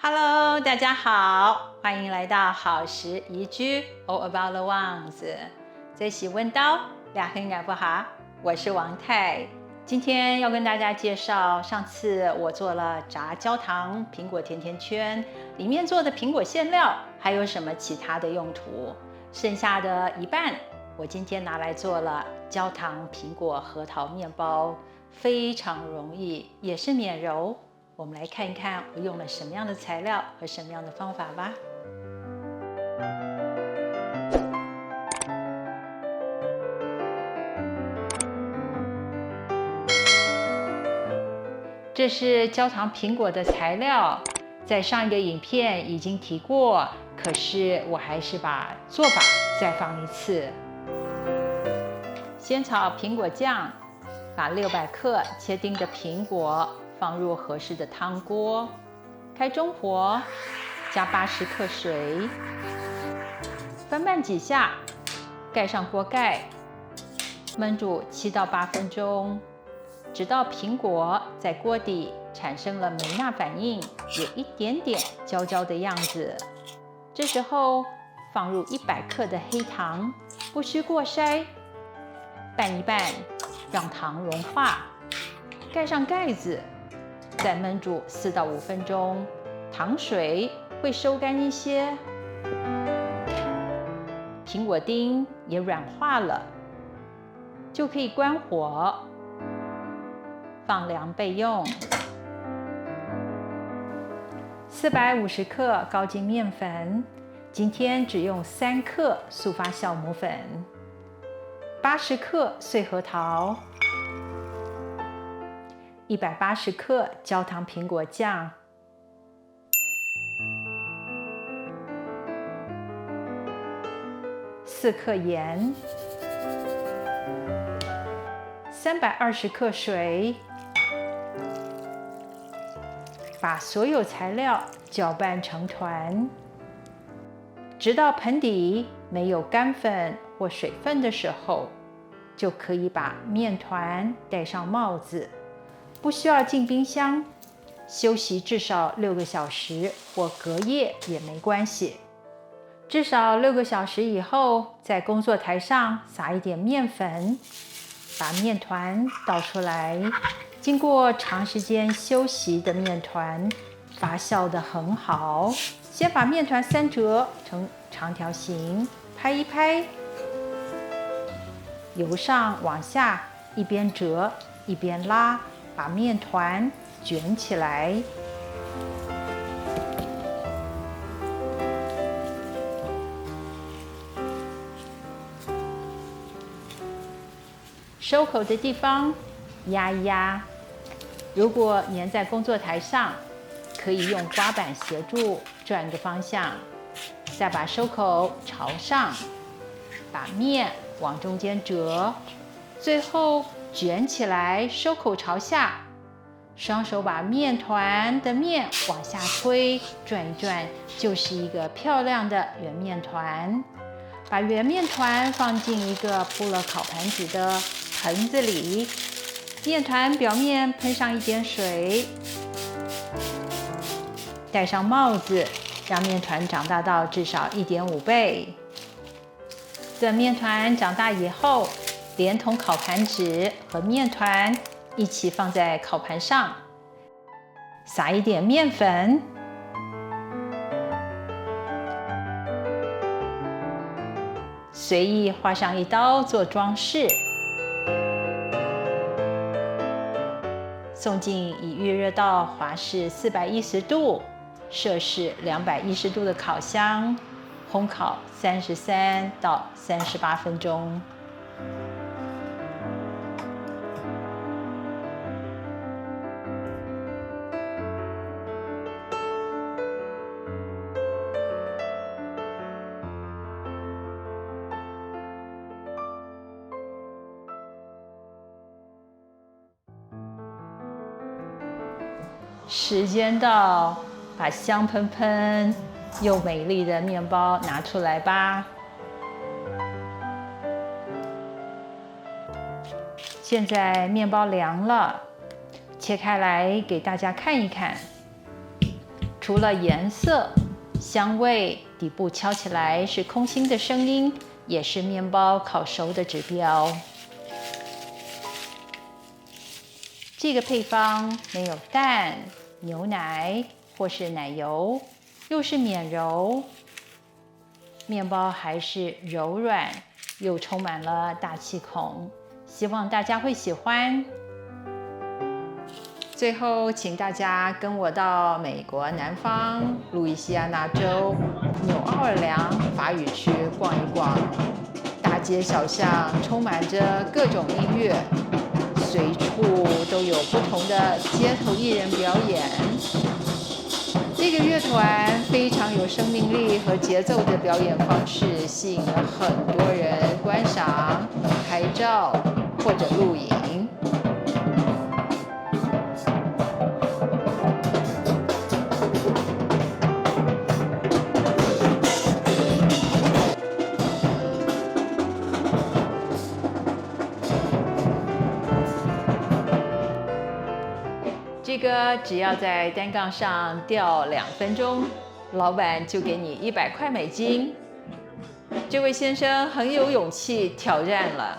Hello，大家好，欢迎来到好时宜居 All About the Ones。最喜温刀，俩很爱不哈？我是王太，今天要跟大家介绍，上次我做了炸焦糖苹果甜甜圈，里面做的苹果馅料还有什么其他的用途？剩下的一半，我今天拿来做了焦糖苹果核桃面包，非常容易，也是免揉。我们来看一看我用了什么样的材料和什么样的方法吧。这是焦糖苹果的材料，在上一个影片已经提过，可是我还是把做法再放一次。先炒苹果酱，把600克切丁的苹果放入合适的汤锅，开中火，加80克水，翻拌几下，盖上锅盖，焖煮7到8分钟，直到苹果在锅底产生了梅纳反应，有一点点焦焦的样子。这时候放入100克的黑糖，不需过筛，拌一拌，让糖融化，盖上盖子。再焖煮4到5分钟，糖水会收干一些，苹果丁也软化了，就可以关火，放凉备用。450克高筋面粉，今天只用3克速发酵母粉，80克碎核桃。180克焦糖苹果酱，4克盐，320克水，把所有材料搅拌成团，直到盆底没有干粉或水分的时候，就可以把面团戴上帽子。不需要进冰箱，休息至少6个小时或隔夜也没关系。至少6个小时以后，在工作台上撒一点面粉，把面团倒出来。经过长时间休息的面团发酵得很好。先把面团3折成长条形，拍一拍，由上往下，一边折一边拉。把面团卷起来，收口的地方压一压。如果粘在工作台上，可以用刮板协助转个方向，再把收口朝上，把面往中间折，最后卷起来，收口朝下，双手把面团的面往下推，转一转，就是一个漂亮的圆面团。把圆面团放进一个铺了烤盘纸的盆子里，面团表面喷上一点水，戴上帽子，让面团长大到至少1.5倍。等面团长大以后，连同烤盘纸和面团一起放在烤盘上，撒一点面粉，随意划上一刀做装饰，送进已预热到华氏410度、摄氏210度的烤箱，烘烤33到38分钟。时间到，把香喷喷又美丽的面包拿出来吧。现在面包凉了，切开来给大家看一看。除了颜色、香味，底部敲起来是空心的声音，也是面包烤熟的指标。这个配方没有蛋、牛奶或是奶油，又是免揉，面包还是柔软，又充满了大气孔，希望大家会喜欢。最后，请大家跟我到美国南方路易斯安那州纽奥尔良法语区逛一逛，大街小巷充满着各种音乐，随处都有不同的街头艺人表演。这个乐团非常有生命力和节奏的表演方式，吸引了很多人观赏、拍照或者录影。这个只要在单杠上吊2分钟，老板就给你100块美金。这位先生很有勇气挑战了。